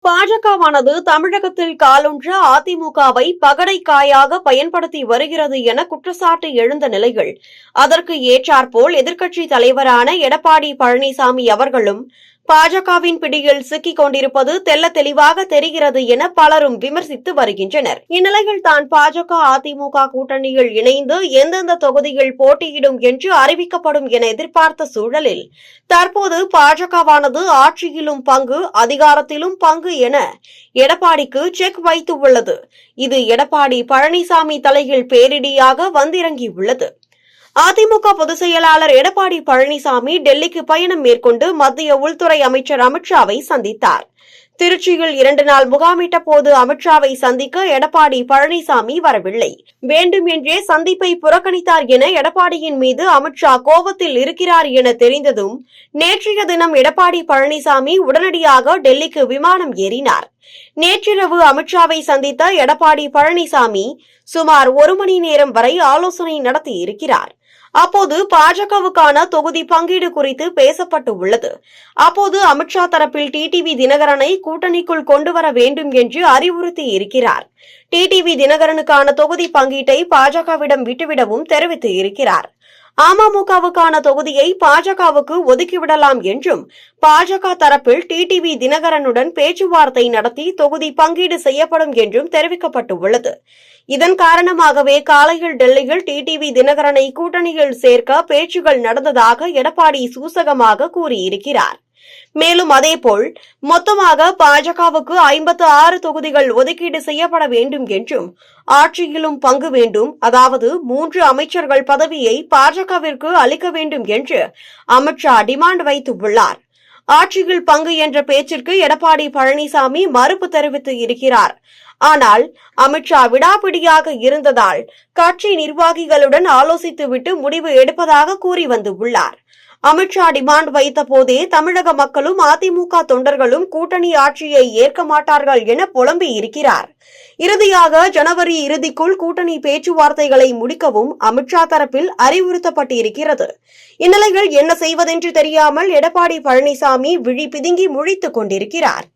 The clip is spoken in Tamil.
பாஜகவானது தமிழகத்தில் காலூன்ற அதிமுகவை பகடைக்காயாக பயன்படுத்தி வருகிறது என குற்றச்சாட்டு எழுந்த நிலையில் அதற்கு ஏற்றாற்போல் எதிர்க்கட்சித் தலைவரான எடப்பாடி பழனிசாமி அவர்களும் பாஜகவின் பிடியில் சிக்கிக் கொண்டிருப்பது தெள்ளத் தெளிவாக தெரிகிறது என பலரும் விமர்சித்து வருகின்றனர். இந்நிலையில் தான் பாஜக அதிமுக கூட்டணியில் இணைந்து எந்தெந்த தொகுதியில் போட்டியிடும் என்று அறிவிக்கப்படும் என எதிர்பார்த்த சூழலில் தற்போது பாஜகவானது ஆட்சியிலும் பங்கு அதிகாரத்திலும் பங்கு என எடப்பாடிக்கு செக் வைத்துள்ளது. இது எடப்பாடி பழனிசாமி தலையில் பேரிடியாக வந்திறங்கியுள்ளது. அதிமுக பொதுச் செயலாளர் எடப்பாடி பழனிசாமி டெல்லிக்கு பயணம் மேற்கொண்டு மத்திய உள்துறை அமைச்சர் அமித்ஷாவை சந்தித்தார். திருச்சியில் 2 நாள் முகாமிட்ட போது அமித்ஷாவை சந்திக்க எடப்பாடி பழனிசாமி வரவில்லை. வேண்டும் என்றே சந்திப்பை புறக்கணித்தார் என எடப்பாடியின் மீது அமித்ஷா கோபத்தில் இருக்கிறார் என தெரிந்ததும் நேற்றைய தினம் எடப்பாடி பழனிசாமி உடனடியாக டெல்லிக்கு விமானம் ஏறினார். நேற்றிரவு அமித்ஷாவை சந்தித்த எடப்பாடி பழனிசாமி சுமார் 1 மணி நேரம் வரை ஆலோசனை நடத்தியிருக்கிறார். அப்போது பாஜகவுக்கான தொகுதி பங்கீடு குறித்து பேசப்பட்டு உள்ளது. அப்போது அமித்ஷா தரப்பில் டிடிவி தினகரனை கூட்டணிக்குள் கொண்டுவர வேண்டும் என்று அறிவுறுத்தி இருக்கிறார். டிடிவி தினகரனுக்கான தொகுதி பங்கீட்டை பாஜகவிடம் விட்டுவிடவும் தெரிவித்து இருக்கிறார். அமமுகவுக்கான தொகுதியை பாஜகவுக்கு ஒதுக்கிவிடலாம் என்றும் பாஜக தரப்பில் டிடிவி தினகரனுடன் பேச்சுவார்த்தை நடத்தி தொகுதி பங்கீடு செய்யப்படும் என்றும் தெரிவிக்கப்பட்டுள்ளது. இதன் காரணமாகவே காலையில் டெல்லியில் டிடிவி தினகரனை கூட்டணியில் சேர்க்க பேச்சுகள் நடந்ததாக எடப்பாடி சூசகமாக கூறியிருக்கிறார். மேலும் அதேபோல் மொத்தமாக பாஜகவுக்கு 56 தொகுதிகள் ஒதுக்கீடு செய்யப்பட வேண்டும் என்றும் ஆட்சியிலும் பங்கு வேண்டும், அதாவது 3 அமைச்சர்கள் பதவியை பாஜகவிற்கு அளிக்க வேண்டும் என்று அமித்ஷா டிமாண்ட் வைத்துள்ளார். ஆட்சியில் பங்கு என்ற பேச்சிற்கு எடப்பாடி பழனிசாமி மறுப்பு தெரிவித்து இருக்கிறார். ஆனால் அமித்ஷா விடாப்பிடியாக இருந்ததால் கட்சி நிர்வாகிகளுடன் ஆலோசித்துவிட்டு முடிவு எடுப்பதாக கூறி வந்துள்ளார். அமித்ஷா டிமாண்ட் வைத்த போதே தமிழக மக்களும் அதிமுக தொண்டர்களும் கூட்டணி ஆட்சியை ஏற்க மாட்டார்கள் என புலம்பி இருக்கிறார். இறுதியாக ஜனவரி இறுதிக்குள் கூட்டணி பேச்சுவார்த்தைகளை முடிக்கவும் அமித்ஷா தரப்பில் அறிவுறுத்தப்பட்டிருக்கிறது. இந்நிலையில் என்ன செய்வதென்று தெரியாமல் எடப்பாடி பழனிசாமி விழி பிதுங்கி முழித்துக் கொண்டிருக்கிறார்.